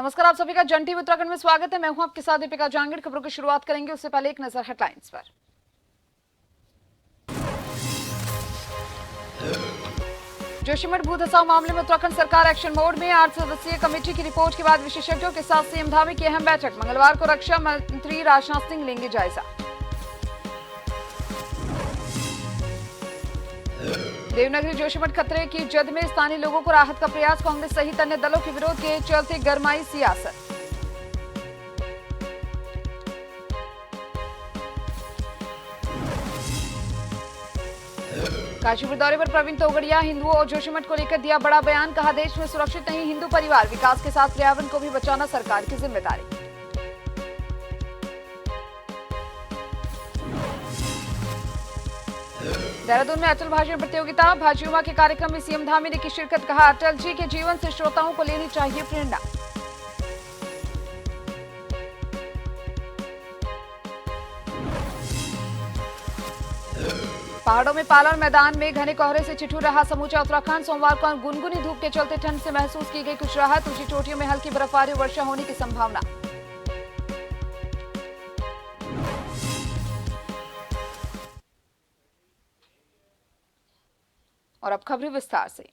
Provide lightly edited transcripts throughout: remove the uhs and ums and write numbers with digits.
नमस्कार, आप सभी का जन टीवी उत्तराखंड में स्वागत है। मैं हूं आपके साथ दीपिका जांगिड़। खबरों की शुरुआत करेंगे उससे पहले एक नजर हेडलाइंस पर। जोशीमठ भू धसाव मामले में उत्तराखंड सरकार एक्शन मोड में। 8 सदस्यीय कमेटी की रिपोर्ट के बाद विशेषज्ञों के साथ सीएम धामी की अहम बैठक। मंगलवार को रक्षा मंत्री राजनाथ सिंह लेंगे जायजा। देवनागरी जोशीमठ खतरे की जद में स्थानीय लोगों को राहत का प्रयास। कांग्रेस सहित अन्य दलों के विरोध के चलते गरमाई सियासत। काशीपुर दौरे पर प्रवीण तोगड़िया। हिंदुओं और जोशीमठ को लेकर दिया बड़ा बयान। कहा, देश में सुरक्षित नहीं हिंदू परिवार, विकास के साथ पर्यावरण को भी बचाना सरकार की जिम्मेदारी। देहरादून में अटल भाषण प्रतियोगिता। भाजयुमा के कार्यक्रम में सीएम धामी ने की शिरकत। कहा, अटल जी के जीवन से श्रोताओं को लेनी चाहिए प्रेरणा। पहाड़ों में पालन मैदान में घने कोहरे से ठिठुर रहा समूचा उत्तराखंड। सोमवार को गुनगुनी धूप के चलते ठंड से महसूस की गई कुछ राहत। ऊंची चोटियों में हल्की बर्फबारी और वर्षा होने की संभावना। और अब खबरें विस्तार से।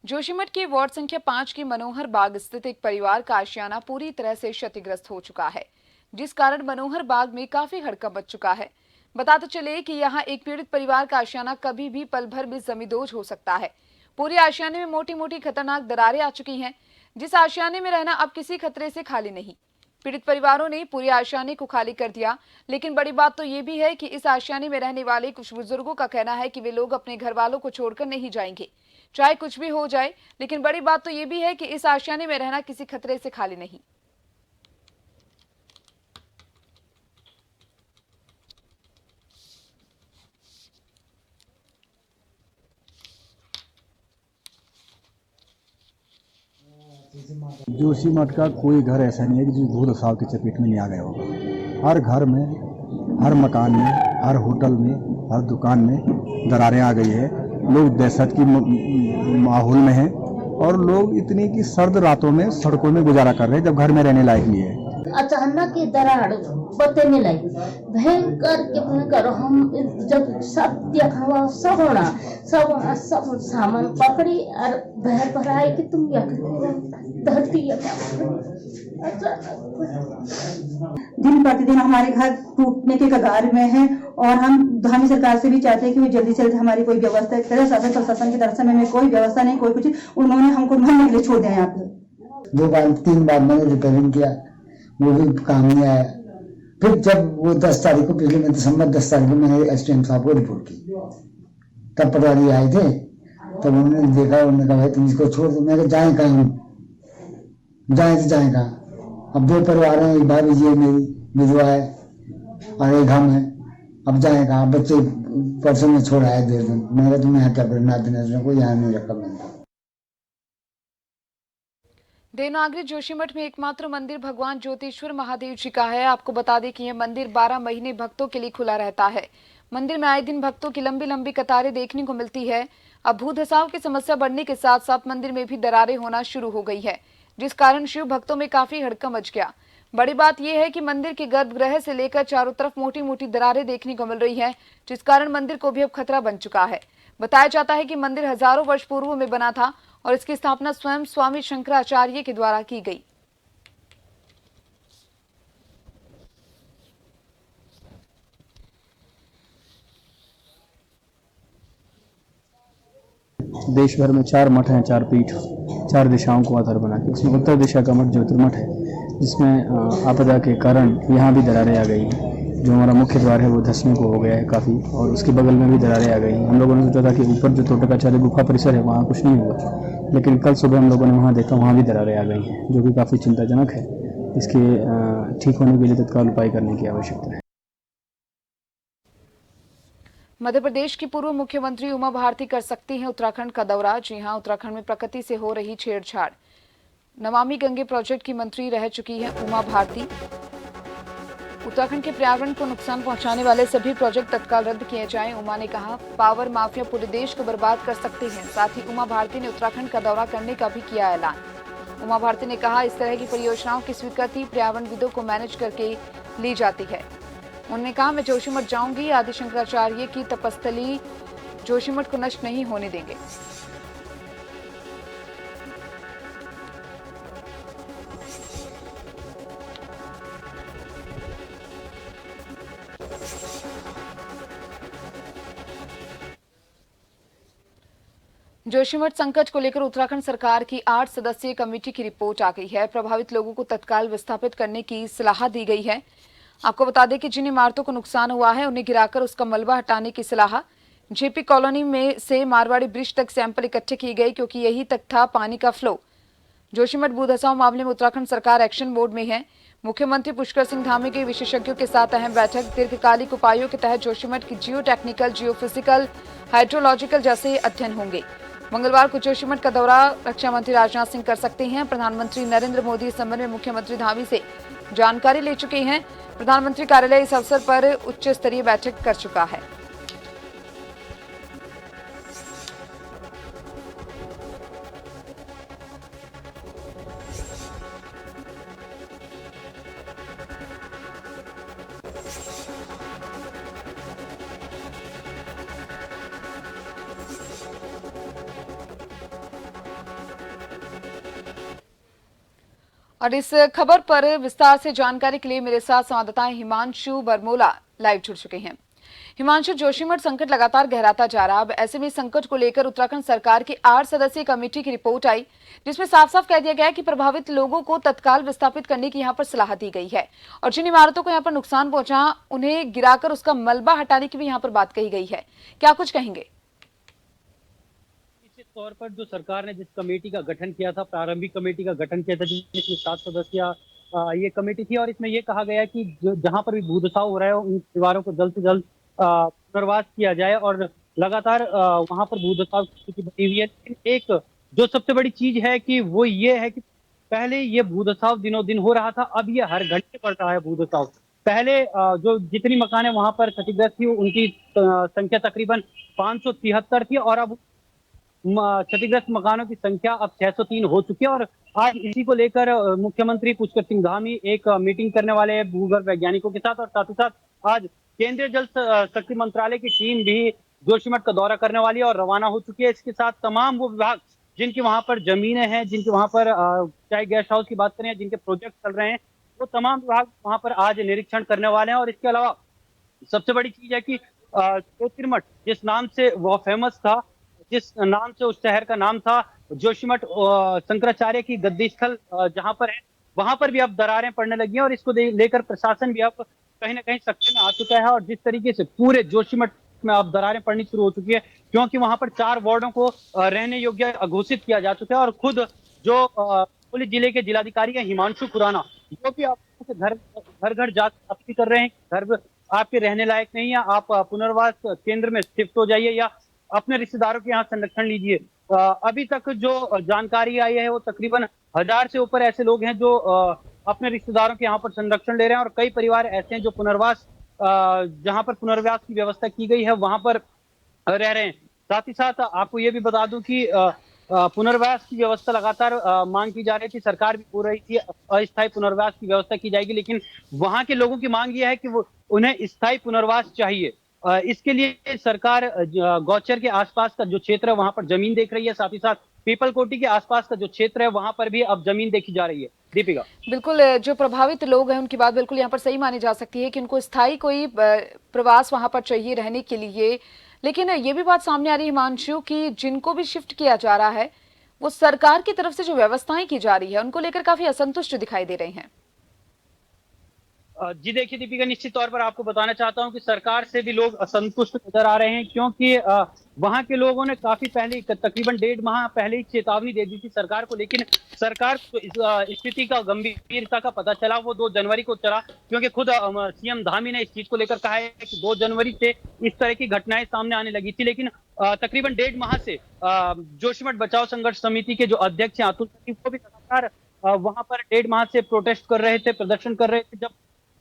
जोशीमठ की वार्ड संख्या 5 की मनोहर बाग स्थित एक परिवार का आशियाना पूरी तरह से क्षतिग्रस्त हो चुका है, जिस कारण मनोहर बाग में काफी हड़कंप मच चुका है। बताते चले कि यहाँ एक पीड़ित परिवार का आशियाना कभी भी पल भर में जमींदोज हो सकता है। पूरे आशियाने में मोटी मोटी खतरनाक दरारें आ चुकी हैं, जिस आशियाने में रहना अब किसी खतरे से खाली नहीं। पीड़ित परिवारों ने पूरे आशियाने को खाली कर दिया, लेकिन बड़ी बात तो ये भी है कि इस आशियाने में रहने वाले कुछ बुजुर्गों का कहना है कि वे लोग अपने घर वालों को छोड़कर नहीं जाएंगे, चाहे कुछ भी हो जाए। लेकिन बड़ी बात तो ये भी है कि इस आशियाने में रहना किसी खतरे से खाली नहीं। जोशीमठ का कोई घर ऐसा नहीं है कि जो भू धसाव की चपेट में नहीं आ गया होगा। हर घर में, हर मकान में, हर होटल में, हर दुकान में दरारें आ गई है। लोग दहशत की माहौल में हैं और लोग इतनी कि सर्द रातों में सड़कों में गुजारा कर रहे हैं जब घर में रहने लायक नहीं है। अचानक ये दरार बतने लगी, भयंकर के भयंकर। हम जब सब देखा सब होना सब सामान पकड़ी और बहर भराई कि तुम धरती दिन प्रतिदिन हमारे घर टूटने के कगार में है और हम धामी सरकार से भी चाहते हैं कि वो जल्दी से जल्दी हमारी कोई व्यवस्था करे। शासन प्रशासन की तरफ से हमें कोई व्यवस्था नहीं, कोई कुछ। उन्होंने हमको मरने के लिए छोड़ दिया यहाँ पे। 2 बार 3 बार मैंने रिपेयरिंग किया, वो भी काम नहीं आया। फिर जब वो 10 तारीख को, पिछले में दिसंबर 10 तारीख को मैंने एसडीएम साहब को रिपोर्ट की, तब पटवारी आए थे। तब उन्होंने देखा, उन्होंने कहा भाई तुम इसको छोड़ दो। मैं जाए कहाँ, जाए तो जाए कहाँ। अब 2 परिवार हैं, एक भाभी जी है मेरी विधवा है और एक हम है। अब जाए कहाँ। बच्चे परसों में छोड़ आए 1.5 दिन। मैंने तुम यहाँ क्या करना, को यहाँ नहीं रखा मैंने। देवनागरी जोशीमठ में एकमात्र मंदिर भगवान ज्योतिश्वर महादेव जी का है। आपको बता दें कि यह मंदिर 12 महीने भक्तों के लिए खुला रहता है। मंदिर में आए दिन भक्तों की लंबी लंबी कतारें देखने को मिलती है। अब भू धसाव की समस्या बढ़ने के साथ साथ मंदिर में भी दरारें होना शुरू हो गई है, जिस कारण शिव भक्तों में काफी हड़कंप मच गया। बड़ी बात यह है कि मंदिर के गर्भगृह से लेकर चारों तरफ मोटी मोटी दरारें देखने को मिल रही है, जिस कारण मंदिर को भी अब खतरा बन चुका है। बताया जाता है कि मंदिर हजारों वर्ष पूर्व में बना था और इसकी स्थापना स्वयं स्वामी शंकराचार्य के द्वारा की गई। देश भर में 4 मठ हैं, 4 पीठ, 4 दिशाओं को आधार बना के। उसमें उत्तर दिशा का मठ ज्योतिर्मठ है, जिसमें आपदा के कारण यहाँ भी दरारें आ गई हैं। जो हमारा मुख्य द्वार है वो धंसने को हो गया है काफ़ी, और उसके बगल में भी दरारें आ गई हैं। हम लोगों ने सोचा था कि ऊपर जो तोटकाचार्य गुफा परिसर है वहाँ कुछ नहीं होगा, लेकिन कल सुबह हम लोगों ने वहाँ देखा, वहाँ भी दरारें आ गई हैं, जो कि काफ़ी चिंताजनक है। इसके ठीक होने के लिए तत्काल उपाय करने की आवश्यकता है। मध्य प्रदेश की पूर्व मुख्यमंत्री उमा भारती कर सकती हैं उत्तराखंड का दौरा। जी हां, उत्तराखंड में प्रकृति से हो रही छेड़छाड़। नमामि गंगे प्रोजेक्ट की मंत्री रह चुकी हैं उमा भारती। उत्तराखंड के पर्यावरण को नुकसान पहुंचाने वाले सभी प्रोजेक्ट तत्काल रद्द किए जाएं। उमा ने कहा, पावर माफिया पूरे देश को बर्बाद कर सकते हैं। साथ ही उमा भारती ने उत्तराखंड का दौरा करने का भी किया ऐलान। उमा भारती ने कहा, इस तरह की परियोजनाओं की स्वीकृति पर्यावरणविदों को मैनेज करके ली जाती है। उन्होंने कहा, मैं जोशीमठ जाऊंगी, आदि शंकराचार्य की तपस्थली जोशीमठ को नष्ट नहीं होने देंगे। जोशीमठ संकट को लेकर उत्तराखंड सरकार की 8 सदस्यीय कमेटी की रिपोर्ट आ गई है। प्रभावित लोगों को तत्काल विस्थापित करने की सलाह दी गई है। आपको बता दें कि जिन इमारतों को नुकसान हुआ है उन्हें गिराकर उसका मलबा हटाने की सलाह। जेपी कॉलोनी में से मारवाड़ी ब्रिज तक सैंपल इकट्ठे किए गए क्योंकि यही तक था पानी का फ्लो। जोशीमठ भू धसाव मामले में उत्तराखंड सरकार एक्शन मोड में है। मुख्यमंत्री पुष्कर सिंह धामी की विशेषज्ञों के साथ अहम बैठक। दीर्घकालिक उपायों के तहत जोशीमठ की जियो टेक्निकल, जियोफिजिकल, हाइड्रोलॉजिकल जैसे अध्ययन होंगे। मंगलवार को जोशीमठ का दौरा रक्षा मंत्री राजनाथ सिंह कर सकते हैं। प्रधानमंत्री नरेंद्र मोदी इस संबंध में मुख्यमंत्री धामी से जानकारी ले चुके हैं। प्रधानमंत्री कार्यालय इस अवसर पर उच्च स्तरीय बैठक कर चुका है। और इस खबर पर विस्तार से जानकारी के लिए मेरे साथ संवाददाता हिमांशु बरमोला लाइव जुड़ चुके हैं। हिमांशु, जोशीमठ संकट लगातार गहराता जा रहा। अब ऐसे में संकट को लेकर उत्तराखंड सरकार की 8 सदस्यीय कमेटी की रिपोर्ट आई, जिसमें साफ साफ कह दिया गया है कि प्रभावित लोगों को तत्काल विस्थापित करने की यहाँ पर सलाह दी गई है और जिन इमारतों को यहाँ पर नुकसान पहुंचा उन्हें गिराकर उसका मलबा हटाने की भी यहाँ पर बात कही गई है। क्या कुछ कहेंगे? तौर पर जो सरकार ने जिस कमेटी का गठन किया था, प्रारंभिक कमेटी का गठन किया था, जिसमें 7 सदस्यीय ये कमेटी थी और इसमें ये कहा गया कि जहां पर भी भू धसाव हो रहा है उन परिवारों को जल्द से जल्द पुनर्वास किया जाए और लगातार वहां पर भू धसाव की स्थिति बनी हुई है। लेकिन एक जो सबसे बड़ी चीज है कि वो ये है कि पहले ये भू धसाव दिनों दिन हो रहा था, अब ये हर घंटे बढ़ रहा है भू धसाव। पहले जो जितनी मकानें वहां पर क्षतिग्रस्त थी उनकी संख्या तकरीबन 573 थी और अब क्षतिग्रस्त मकानों की संख्या अब 603 हो चुकी है। और आज इसी को लेकर मुख्यमंत्री पुष्कर सिंह धामी एक मीटिंग करने वाले हैं भूगर्भ वैज्ञानिकों के साथ और साथ ही साथ आज केंद्रीय जल शक्ति मंत्रालय की टीम भी जोशीमठ का दौरा करने वाली है और रवाना हो चुकी है। इसके साथ तमाम वो विभाग जिनकी वहां पर जमीनें हैं, जिनके वहां पर चाहे गेस्ट हाउस की बात करें, जिनके प्रोजेक्ट चल रहे हैं, वो तमाम विभाग वहां पर आज निरीक्षण करने वाले हैं। और इसके अलावा सबसे बड़ी चीज है कि ज्योतिर्मठ जिस नाम से वो फेमस था, जिस नाम से उस शहर का नाम था, जोशीमठ शंकराचार्य की गद्दी स्थल जहां पर है, वहां पर भी अब दरारें पड़ने लगी हैं और इसको लेकर प्रशासन भी अब कहीं ना कहीं सख्ती में आ चुका है। और जिस तरीके से पूरे जोशीमठ में अब दरारें पड़नी शुरू हो चुकी है क्योंकि वहां पर 4 वार्डों को रहने योग्य घोषित किया जा चुका है और खुद जो पुलिस जिले के जिलाधिकारी है हिमांशु खुराना, जो भी आपके घर घर जाकर अपील कर रहे हैं, घर आपके रहने लायक नहीं है, आप पुनर्वास केंद्र में शिफ्ट हो जाइए या अपने रिश्तेदारों के यहाँ संरक्षण लीजिए। अभी तक जो जानकारी आई है वो तकरीबन 1000 से ऊपर ऐसे लोग हैं जो अपने रिश्तेदारों के यहाँ पर संरक्षण ले रहे हैं और कई परिवार ऐसे हैं जो पुनर्वास जहाँ पर पुनर्वास की व्यवस्था की गई है वहां पर रह रहे हैं। साथ ही साथ आपको ये भी बता दूं कि पुनर्वास की व्यवस्था लगातार मांग की जा रही थी, सरकार भी बोल रही थी अस्थायी पुनर्वास की व्यवस्था की जाएगी, लेकिन वहां के लोगों की मांग यह है कि वो उन्हें स्थायी पुनर्वास चाहिए। इसके लिए सरकार गौचर के आसपास का जो क्षेत्र है वहां पर जमीन देख रही है, साथ ही साथ पीपल कोटी के आसपास का जो क्षेत्र है वहां पर भी अब जमीन देखी जा रही है। दीपिका, बिल्कुल, जो प्रभावित लोग हैं उनकी बात बिल्कुल यहाँ पर सही मानी जा सकती है कि उनको स्थायी कोई प्रवास वहां पर चाहिए रहने के लिए। लेकिन ये भी बात सामने आ रही है हिमांशु कि जिनको भी शिफ्ट किया जा रहा है वो सरकार की तरफ से जो व्यवस्थाएं की जा रही है उनको लेकर काफी असंतुष्ट दिखाई दे रहे हैं। जी देखिए दीपिका, निश्चित तौर पर आपको बताना चाहता हूं कि सरकार से भी लोग असंतुष्ट नजर आ रहे हैं क्योंकि वहां के लोगों ने काफी पहले तकरीबन 1.5 माह पहले ही चेतावनी दे दी थी सरकार को, लेकिन सरकार को इस स्थिति का गंभीरता का पता चला वो 2 जनवरी को चला क्योंकि खुद सीएम धामी ने इस चीज को लेकर कहा है कि 2 जनवरी से इस तरह की घटनाएं सामने आने लगी थी। लेकिन तकरीबन 1.5 माह से जोशीमठ बचाओ संघर्ष समिति के जो अध्यक्ष हैं अतुल वो भी लगातार वहां पर 1.5 माह से प्रोटेस्ट कर रहे थे, प्रदर्शन कर रहे थे। जब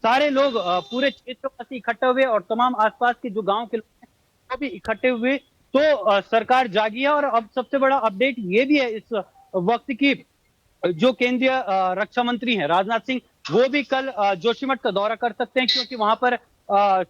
सारे लोग पूरे क्षेत्रवासी इकट्ठे हुए और तमाम आसपास के जो गांव के लोग हैं वो भी इकट्ठे हुए तो सरकार जागी है। और अब सबसे बड़ा अपडेट ये भी है इस वक्त की जो केंद्रीय रक्षा मंत्री हैं राजनाथ सिंह, वो भी कल जोशीमठ का दौरा कर सकते हैं, क्योंकि वहां पर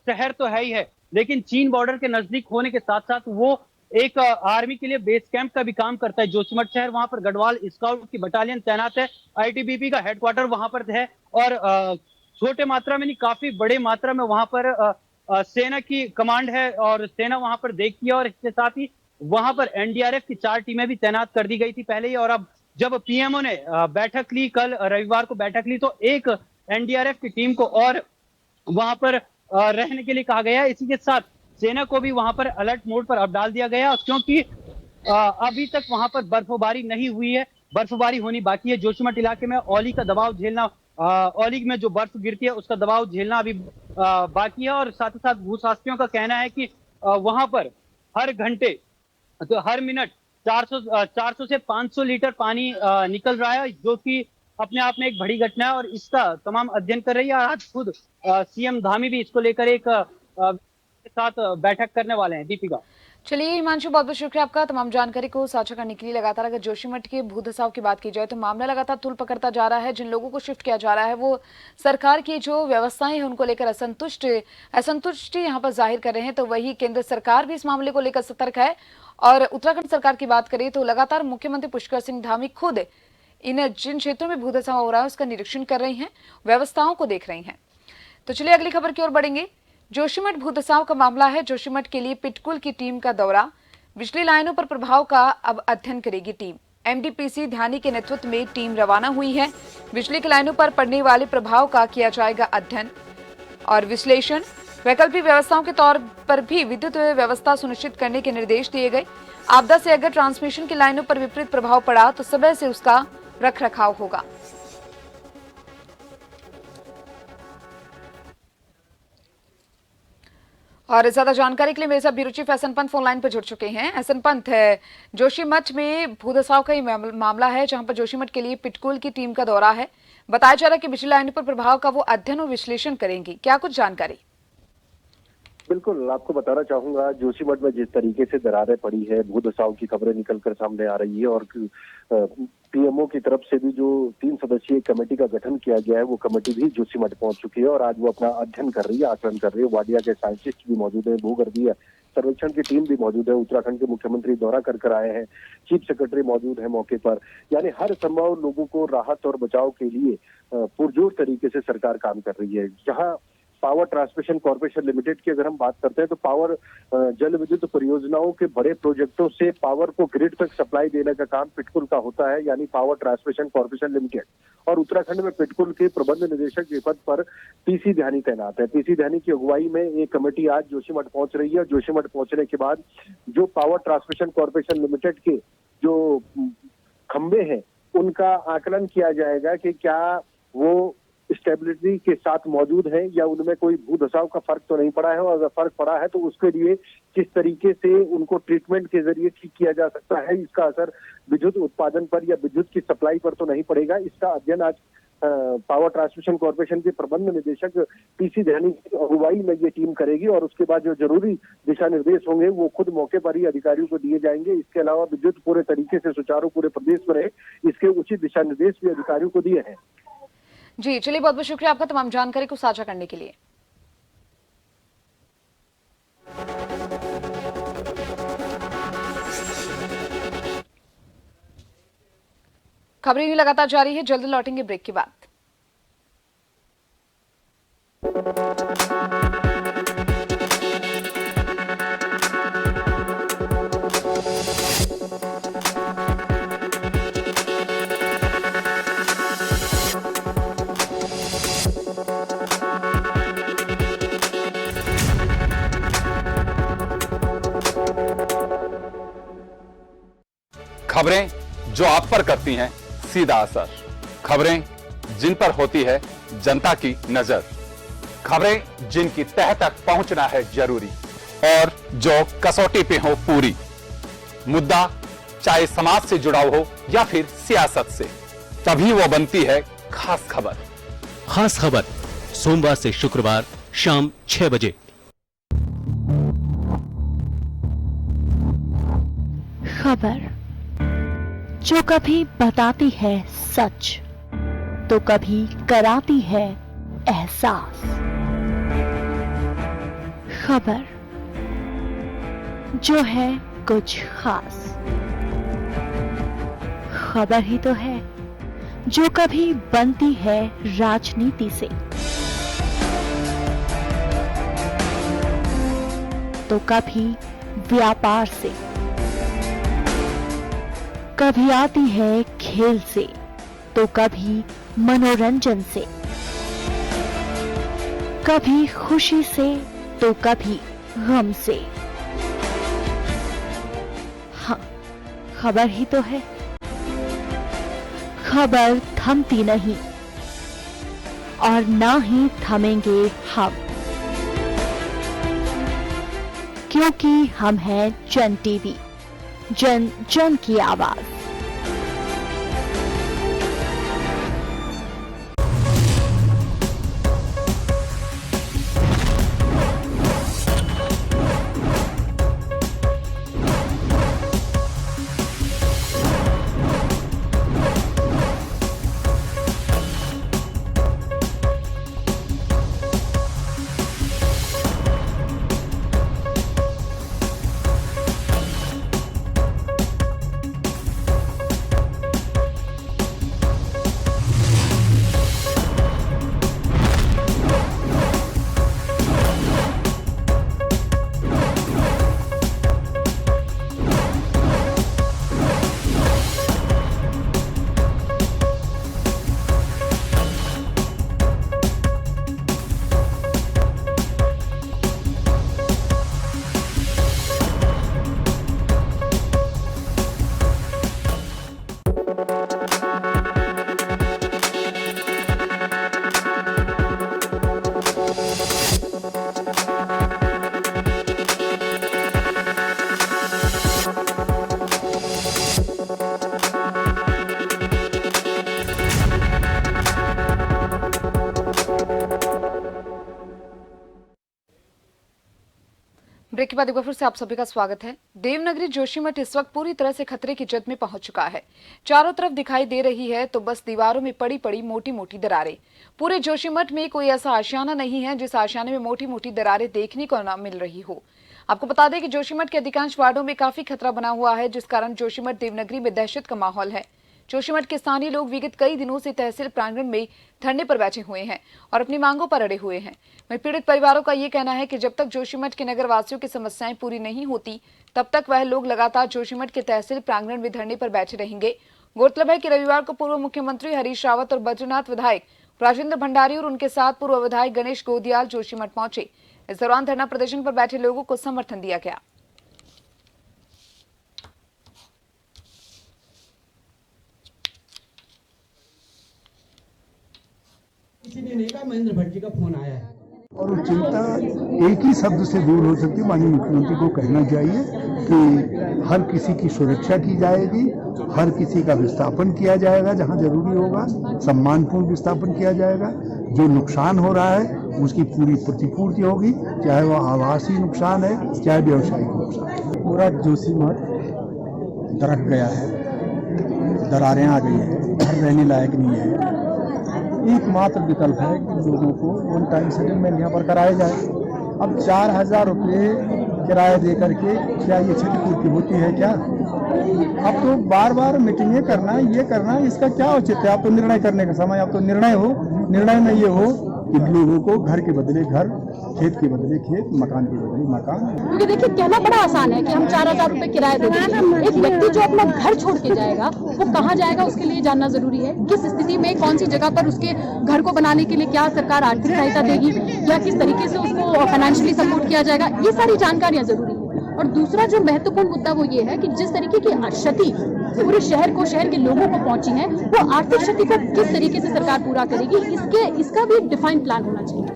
शहर तो है ही है, लेकिन चीन बॉर्डर के नजदीक होने के साथ साथ वो एक आर्मी के लिए बेस कैंप का भी काम करता है जोशीमठ शहर। वहां पर गढ़वाल स्काउट की बटालियन तैनात है, आईटीबीपी का हेडक्वार्टर वहां पर है, और छोटे मात्रा में नहीं, काफी बड़े मात्रा में वहां पर सेना की कमांड है और सेना वहां पर देखती है। और इसके साथ ही वहां पर एनडीआरएफ की 4 टीमें भी तैनात कर दी गई थी पहले ही, और अब जब पीएमओ ने बैठक ली, कल रविवार को बैठक ली, तो एक एनडीआरएफ की टीम को और वहां पर रहने के लिए कहा गया है। इसी के साथ सेना को भी वहां पर अलर्ट मोड पर अब डाल दिया गया, क्योंकि अभी तक वहां पर बर्फबारी नहीं हुई है, बर्फबारी होनी बाकी है। जोशीमठ इलाके में औली का दबाव झेलना, औली में जो बर्फ गिरती है उसका दबाव झेलना अभी बाकी है। और साथ ही साथ भूशास्त्रियों का कहना है कि वहां पर हर घंटे, तो हर मिनट 400 से 500 लीटर पानी निकल रहा है, जो कि अपने आप में एक बड़ी घटना है, और इसका तमाम अध्ययन कर रही है। आज खुद सीएम धामी भी इसको लेकर एक के साथ बैठक करने वाले हैं। दीपिका, चलिए हिमांशु, बहुत बहुत शुक्रिया आपका तमाम जानकारी को साझा करने के लिए। लगातार अगर जोशीमठ के भूधसाव की बात की जाए तो मामला लगातार तूल पकड़ता जा रहा है। जिन लोगों को शिफ्ट किया जा रहा है वो सरकार की जो व्यवस्थाएं हैं उनको लेकर असंतुष्टि यहाँ पर जाहिर कर रहे हैं, तो वही केंद्र सरकार भी इस मामले को लेकर सतर्क है। और उत्तराखंड सरकार की बात करें तो लगातार मुख्यमंत्री पुष्कर सिंह धामी खुद इन जिन क्षेत्रों में भूधसाव हो रहा है उसका निरीक्षण कर रही हैं, व्यवस्थाओं को देख रही हैं। तो चलिए अगली खबर की ओर बढ़ेंगे। जोशीमठ भूधसाव का मामला है। जोशीमठ के लिए पिटकुल की टीम का दौरा, बिजली लाइनों पर प्रभाव का अब अध्ययन करेगी टीम। एमडीपीसी ध्यानी के नेतृत्व में टीम रवाना हुई है। बिजली की लाइनों पर पड़ने वाले प्रभाव का किया जाएगा अध्ययन और विश्लेषण। वैकल्पिक व्यवस्थाओं के तौर पर भी विद्युत व्यवस्था सुनिश्चित करने के निर्देश दिए गए। आपदा से अगर ट्रांसमिशन की लाइनों पर विपरीत प्रभाव पड़ा तो समय से उसका रख रखाव होगा। और ज्यादा जानकारी के लिए मेरे साथ bureau chief Ehsan Pant phone line पर जुड़ चुके हैं। एहसन पंत, जोशीमठ में भूधसाव का ही मामला है जहां पर जोशीमठ के लिए पिटकुल की टीम का दौरा है। बताया जा रहा है कि बिजली लाइनों पर प्रभाव का वो अध्ययन और विश्लेषण करेंगी, क्या कुछ जानकारी? बिल्कुल, आपको बताना चाहूंगा, जोशीमठ में जिस तरीके से दरारें पड़ी है, भूधसाव की खबरें निकलकर सामने आ रही है, और पीएमओ की तरफ से भी जो 3 सदस्यीय कमेटी का गठन किया गया है, वो कमेटी भी जोशीमठ पहुंच चुकी है और आज वो अपना अध्ययन कर रही है, आकलन कर रही है। वाडिया के साइंटिस्ट भी मौजूद है, भूगर्भीय सर्वेक्षण की टीम भी मौजूद है, उत्तराखंड के मुख्यमंत्री दौरा कर आए हैं, चीफ सेक्रेटरी मौजूद है मौके पर। यानी हर संभव लोगों को राहत और बचाव के लिए पुरजोर तरीके से सरकार काम कर रही है। जहां पावर ट्रांसमिशन कॉर्पोरेशन लिमिटेड की अगर हम बात करते हैं तो पावर जल विद्युत परियोजनाओं के बड़े प्रोजेक्टों से पावर को ग्रिड तक सप्लाई देने का काम पिटकुल का होता है, यानी पावर ट्रांसमिशन कॉर्पोरेशन लिमिटेड। और उत्तराखंड में पिटकुल के प्रबंध निदेशक के पद पर पीसी ध्यानी तैनात है। पीसी ध्यानी की अगुवाई में एक कमेटी आज जोशीमठ पहुंच रही है। जोशीमठ पहुंचने के बाद जो पावर ट्रांसमिशन कॉर्पोरेशन लिमिटेड के जो खंबे हैं उनका आकलन किया जाएगा कि क्या वो स्टेबिलिटी के साथ मौजूद है या उनमें कोई भूधसाव का फर्क तो नहीं पड़ा है, और अगर फर्क पड़ा है तो उसके लिए किस तरीके से उनको ट्रीटमेंट के जरिए ठीक किया जा सकता है। इसका असर विद्युत उत्पादन पर या विद्युत की सप्लाई पर तो नहीं पड़ेगा। इसका अध्ययन आज पावर ट्रांसमिशन कॉर्पोरेशन के प्रबंध निदेशक पीसी ध्यानी की अगुवाई में ये टीम करेगी, और उसके बाद जो जरूरी दिशा निर्देश होंगे वो खुद मौके पर ही अधिकारियों को दिए जाएंगे। इसके अलावा विद्युत पूरे तरीके से सुचारू पूरे प्रदेश में रहे, इसके उचित दिशा निर्देश भी अधिकारियों को दिए हैं। जी चलिए, बहुत बहुत शुक्रिया आपका तमाम जानकारी को साझा करने के लिए। खबरें लगातार जारी है, जल्द लौटेंगे ब्रेक के बाद। खबरें जो आप पर करती हैं सीधा असर, खबरें जिन पर होती है जनता की नजर, खबरें जिनकी तह तक पहुंचना है जरूरी, और जो कसौटी पे हो पूरी। मुद्दा चाहे समाज से जुड़ा हो या फिर सियासत से, तभी वो बनती है खास खबर। खास खबर सोमवार से शुक्रवार शाम 6 बजे। खबर जो कभी बताती है सच तो कभी कराती है एहसास। खबर जो है कुछ खास, खबर ही तो है जो कभी बनती है राजनीति से तो कभी व्यापार से, कभी आती है खेल से तो कभी मनोरंजन से, कभी खुशी से तो कभी गम से। हाँ, खबर ही तो है। खबर थमती नहीं और ना ही थमेंगे हम, क्योंकि हम हैं जन टीवी, जन जन की आवाज। ब्रेक के बाद एक बार फिर से आप सभी का स्वागत है। देवनगरी जोशीमठ इस वक्त पूरी तरह से खतरे की जद में पहुंच चुका है। चारों तरफ दिखाई दे रही है तो बस दीवारों में पड़ी पड़ी मोटी मोटी दरारें। पूरे जोशीमठ में कोई ऐसा आशियाना नहीं है जिस आशियाने में मोटी मोटी दरारें देखने को न मिल रही हो। आपको बता दें कि जोशीमठ के अधिकांश वार्डों में काफी खतरा बना हुआ है, जिस कारण जोशीमठ देवनगरी में दहशत का माहौल है। जोशीमठ के स्थानीय लोग विगत कई दिनों से तहसील प्रांगण में धरने पर बैठे हुए हैं और अपनी मांगों पर अड़े हुए हैं। वहीं पीड़ित परिवारों का ये कहना है कि जब तक जोशीमठ के नगर वासियों की समस्याएं पूरी नहीं होती तब तक वह लोग लगातार जोशीमठ के तहसील प्रांगण में धरने पर बैठे रहेंगे। गौरतलब है कि रविवार को पूर्व मुख्यमंत्री हरीश रावत और बद्रीनाथ विधायक राजेंद्र भंडारी और उनके साथ पूर्व विधायक गणेश गोदियाल जोशीमठ पहुंचे। इस दौरान धरना प्रदर्शन पर बैठे लोगों को समर्थन दिया गया। किसी ने नहीं कहा महेंद्र भट्ट जी का फोन आया है और वो चिंता एक ही शब्द से दूर हो सकती है। माननीय मुख्यमंत्री को कहना चाहिए कि हर किसी की सुरक्षा की जाएगी, हर किसी का विस्थापन किया जाएगा, जहां जरूरी होगा सम्मानपूर्ण विस्थापन किया जाएगा। जो नुकसान हो रहा है उसकी पूरी प्रतिपूर्ति होगी, चाहे वह आवासीय नुकसान है चाहे व्यवसायिक नुकसान है। पूरा जोशीमठ दरक गया है, दरारें आ गई है, घर रहने लायक नहीं है। एकमात्र विकल्प है कि लोगों को वन टाइम सेटलमेंट यहाँ पर कराया जाए। अब 4,000 रुपये किराया दे करके क्या ये क्षतिपूर्ति होती है क्या? अब तो बार बार मीटिंगें करना, ये करना, इसका क्या औचित्य है? अब तो निर्णय करने का समय, अब तो निर्णय में ये हो कि लोगों को घर के बदले घर, खेत के बदले खेत, मकान के बदले मकान। क्योंकि देखिए कहना बड़ा आसान है कि हम 4,000 रुपए किराया दे देंगे। एक व्यक्ति जो अपना घर छोड़ के जाएगा वो कहाँ जाएगा उसके लिए जानना जरूरी है। किस स्थिति में कौन सी जगह पर उसके घर को बनाने के लिए क्या सरकार आर्थिक सहायता देगी या किस तरीके से उसको फाइनेंशियली सपोर्ट किया जाएगा, ये सारी जानकारियां जरूरी है। और दूसरा जो महत्वपूर्ण मुद्दा वो ये है कि जिस तरीके की क्षति पूरे शहर को, शहर के लोगों को पहुंची है, वो आर्थिक क्षति को किस तरीके से सरकार पूरा करेगी, इसका भी डिफाइंड प्लान होना चाहिए।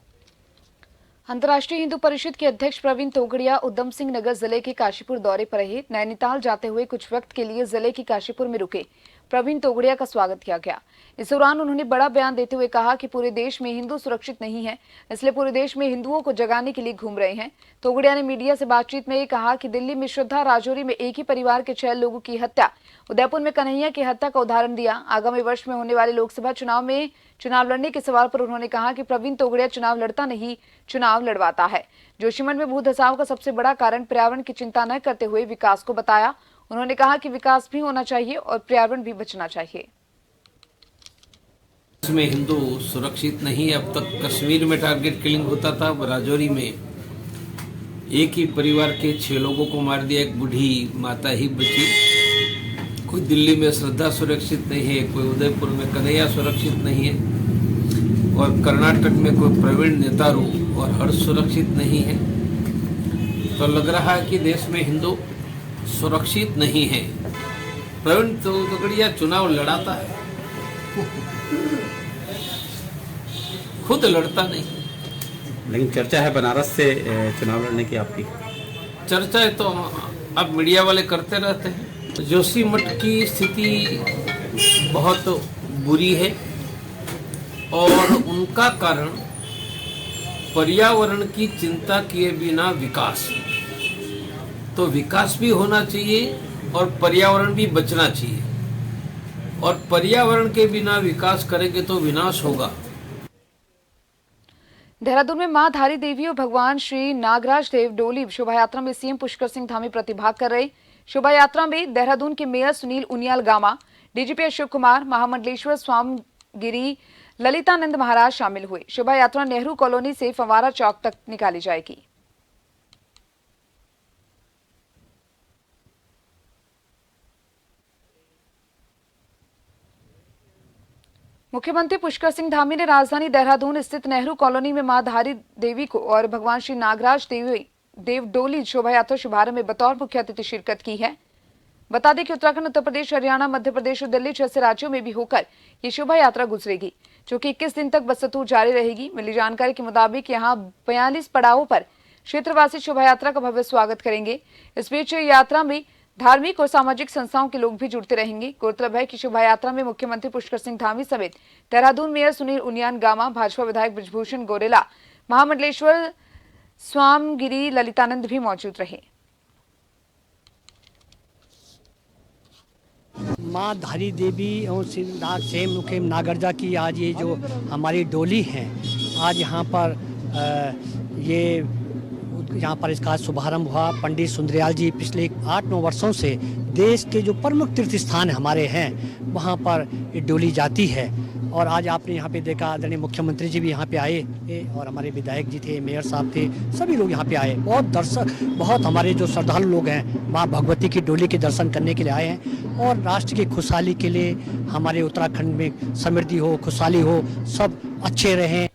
अंतर्राष्ट्रीय हिंदू परिषद के अध्यक्ष प्रवीण तोगड़िया उधम सिंह नगर जिले के काशीपुर दौरे पर रहे। नैनीताल जाते हुए कुछ वक्त के लिए जिले के काशीपुर में रुके। प्रवीण तोगड़िया का स्वागत किया गया। इस दौरान उन्होंने बड़ा बयान देते हुए कहा कि पूरे देश में हिंदू सुरक्षित नहीं है, इसलिए पूरे देश में हिंदुओं को जगाने के लिए घूम रहे हैं। तोगड़िया ने मीडिया से बातचीत में कहा कि दिल्ली में श्रद्धा, राजौरी में एक ही परिवार के 6 लोगों की हत्या, उदयपुर में कन्हैया की हत्या का उदाहरण दिया। आगामी वर्ष में होने वाले लोकसभा चुनाव में चुनाव लड़ने के सवाल पर उन्होंने कहा कि प्रवीण तोगड़िया चुनाव लड़ता नहीं, चुनाव लड़वाता है। जोशीमठ में भू धसाव का सबसे बड़ा कारण पर्यावरण की चिंता न करते हुए विकास को बताया। उन्होंने कहा कि विकास भी होना चाहिए और पर्यावरण भी बचना चाहिए। इसमें हिंदू सुरक्षित नहीं। अब तक कश्मीर में टारगेट किलिंग होता था, राजौरी में एक ही परिवार के 6 लोगों को मार दिया, एक बूढ़ी माता ही बची। कोई दिल्ली में श्रद्धा सुरक्षित नहीं है, कोई उदयपुर में कन्हैया सुरक्षित नहीं है, और कर्नाटक में कोई प्रवीण नेतारू और हर्ष सुरक्षित नहीं है। तो लग रहा है कि देश में हिंदू सुरक्षित नहीं है। प्रवीण तोगड़िया चुनाव लड़ाता है, खुद लड़ता नहीं। लेकिन चर्चा है बनारस से चुनाव लड़ने की आपकी। चर्चा है तो अब मीडिया वाले करते रहते हैं। जोशीमठ की स्थिति बहुत बुरी है और उनका कारण पर्यावरण की चिंता किए बिना विकास। तो विकास भी होना चाहिए और पर्यावरण भी बचना चाहिए, और पर्यावरण के बिना विकास करेंगे तो विनाश होगा। देहरादून में मां धारी देवी और भगवान श्री नागराज देव डोली शोभा यात्रा में सीएम पुष्कर सिंह धामी प्रतिभाग कर रहे। शोभा यात्रा में देहरादून के मेयर सुनील उनियाल गामा, डीजीपी अशोक कुमार, महामंडलेश्वर स्वामीगिरी ललितानंद महाराज शामिल हुए। शोभा यात्रा नेहरू कॉलोनी से फंवारा चौक तक निकाली जाएगी। मुख्यमंत्री पुष्कर सिंह धामी ने राजधानी देहरादून स्थित नेहरू कॉलोनी में मां धारी देवी को और भगवान श्री नागराज देव डोली शोभा यात्रा शुभारंभ में बतौर मुख्य अतिथि शिरकत की है। बता दें कि उत्तराखंड, उत्तर प्रदेश, हरियाणा, मध्य प्रदेश और दिल्ली जैसे राज्यों में भी होकर ये शोभा यात्रा गुजरेगी, जो कि 21 दिन तक बस्तूर जारी रहेगी। मिली जानकारी के मुताबिक यहाँ 42 पड़ावों पर क्षेत्रवासी शोभा यात्रा का भव्य स्वागत करेंगे। इस बीच यात्रा में धार्मिक और सामाजिक संस्थाओं के लोग भी जुड़ते रहेंगे। गौरतलब है कि शोभा यात्रा में मुख्यमंत्री पुष्कर सिंह धामी समेत देहरादून मेयर सुनील उनियाल गामा, भाजपा विधायक ब्रजभूषण गोरेला, महामंडलेश्वर स्वामीगिरी ललितानंद भी मौजूद रहे। माँ धारी देवी और सेम मुखेम नागरजा की आज ये जो हमारी डोली है, आज यहाँ पर यहाँ पर इसका शुभारंभ हुआ। पंडित सुंदरयाल जी पिछले 8-9 वर्षों से देश के जो प्रमुख तीर्थ स्थान हमारे हैं वहाँ पर ये डोली जाती है। और आज आपने यहाँ पे देखा, आदरणीय मुख्यमंत्री जी भी यहाँ पे आए और हमारे विधायक जी थे, मेयर साहब थे, सभी लोग यहाँ पे आए। बहुत हमारे जो श्रद्धालु लोग हैं माँ भगवती की डोली के दर्शन करने के लिए आए हैं और राष्ट्र की खुशहाली के लिए, हमारे उत्तराखंड में समृद्धि हो, खुशहाली हो, सब अच्छे रहें।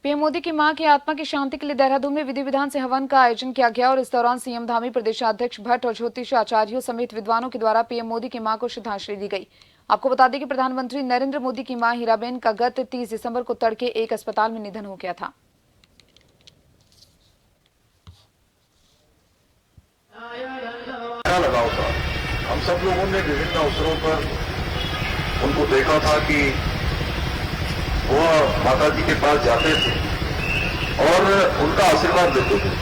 पीएम मोदी की मां की आत्मा की शांति के लिए देहरादून में विधि विधान से हवन का आयोजन किया गया और इस दौरान सीएम धामी, प्रदेशाध्यक्ष भट्ट और ज्योतिष आचार्यों समेत विद्वानों के द्वारा पीएम मोदी की मां को श्रद्धांजलि दी गई। आपको बता दें कि प्रधानमंत्री नरेंद्र मोदी की मां हीराबेन का गत 30 दिसंबर को तड़के एक अस्पताल में निधन हो गया था। लगाव था, हम सब लोगों ने विभिन्न अवसरों पर उनको देखा था कि वो माता जी के पास जाते थे और उनका आशीर्वाद लेते थे,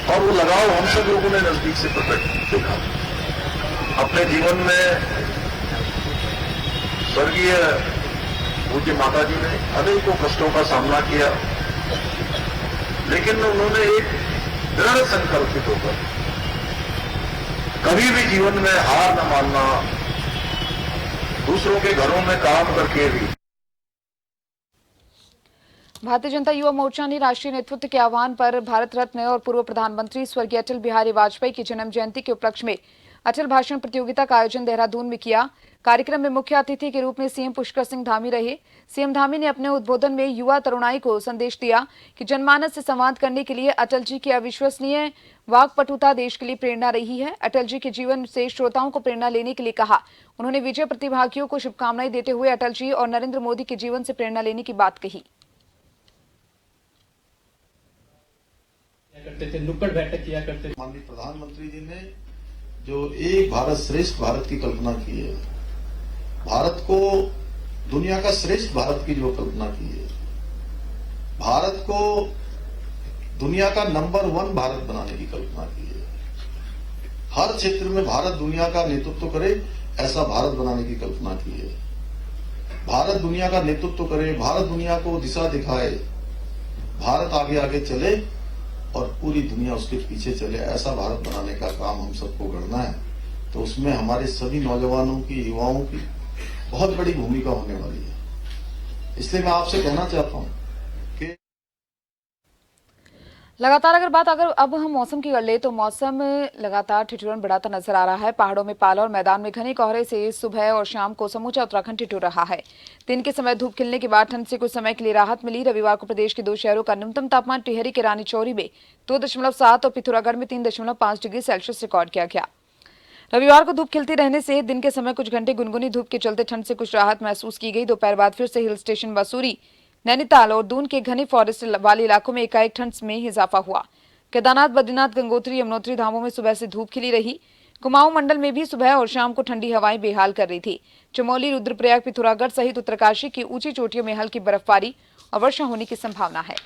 और वो लगाव हम सब लोगों ने नजदीक से प्रकट देखा। अपने जीवन में स्वर्गीय पूज्य माता जी ने अनेकों कष्टों का सामना किया, लेकिन उन्होंने एक दृढ़ संकल्पित होकर कभी भी जीवन में हार न मानना, दूसरों के घरों में काम करके भी। भारतीय जनता युवा मोर्चा ने राष्ट्रीय नेतृत्व के आह्वान पर भारत रत्न और पूर्व प्रधानमंत्री स्वर्गीय अटल बिहारी वाजपेयी की जन्म जयंती के उपलक्ष्य में अटल भाषण प्रतियोगिता का आयोजन देहरादून में किया। कार्यक्रम में मुख्य अतिथि के रूप में सीएम पुष्कर सिंह धामी रहे। सीएम धामी ने अपने उद्बोधन में युवा तरुणाई को संदेश दिया कि जनमानस से संवाद करने के लिए अटल जी की अविश्वसनीय वाक्पटुता देश के लिए प्रेरणा रही है। अटल जी के जीवन से श्रोताओं को प्रेरणा लेने के लिए कहा। उन्होंने विजय प्रतिभागियों को शुभकामनाएं देते हुए अटल जी और नरेंद्र मोदी के जीवन से प्रेरणा लेने की बात कही। करते थे, नुक्कड़ बैठक किया करते थे। माननीय प्रधानमंत्री जी ने जो एक भारत श्रेष्ठ भारत की कल्पना की है, भारत को दुनिया का श्रेष्ठ भारत की जो कल्पना की है, भारत को दुनिया का नंबर 1 भारत बनाने की कल्पना की है, हर क्षेत्र में भारत दुनिया का नेतृत्व करे ऐसा भारत बनाने की कल्पना की है, भारत दुनिया का नेतृत्व करे, भारत दुनिया को दिशा दिखाए, भारत आगे आगे चले और पूरी दुनिया उसके पीछे चले, ऐसा भारत बनाने का काम हम सबको करना है। तो उसमें हमारे सभी नौजवानों की, युवाओं की बहुत बड़ी भूमिका होने वाली है। इसलिए मैं आपसे कहना चाहता हूं कि लगातार अगर अब हम मौसम की कर ले तो मौसम लगातार ठिठुरन बढ़ाता नजर आ रहा है। पहाड़ों में पाला और मैदान में घने कोहरे से सुबह और शाम को समूचा उत्तराखंड ठिठुर रहा है। दिन के समय धूप खिलने के बाद ठंड से कुछ समय के लिए राहत मिली। रविवार को प्रदेश के 2 शहरों का न्यूनतम तापमान टिहरी के रानी चौरी में 2.7 और पिथौरागढ़ में 3.5 डिग्री सेल्सियस रिकॉर्ड किया गया। रविवार को धूप खिलती रहने से दिन के समय कुछ घंटे गुनगुनी धूप के चलते ठंड से कुछ राहत महसूस की गई। दोपहर बाद फिर से हिल स्टेशन मसूरी, नैनीताल और दून के घने फॉरेस्ट वाले इलाकों में एकाएक ठंड में इजाफा हुआ। केदारनाथ, बद्रीनाथ, गंगोत्री, यमुनोत्री धामों में सुबह से धूप खिली रही। कुमाऊं मंडल में भी सुबह और शाम को ठंडी हवाएं बेहाल कर रही थी। चमोली, रुद्रप्रयाग, पिथौरागढ़ सहित उत्तरकाशी की ऊंची चोटियों में हल्की बर्फबारी और वर्षा होने की संभावना है।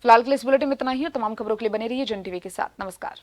फिलहाल के लिए इस बुलेटिन में इतना ही। तमाम खबरों के लिए बने रहिए जन टीवी के साथ। नमस्कार।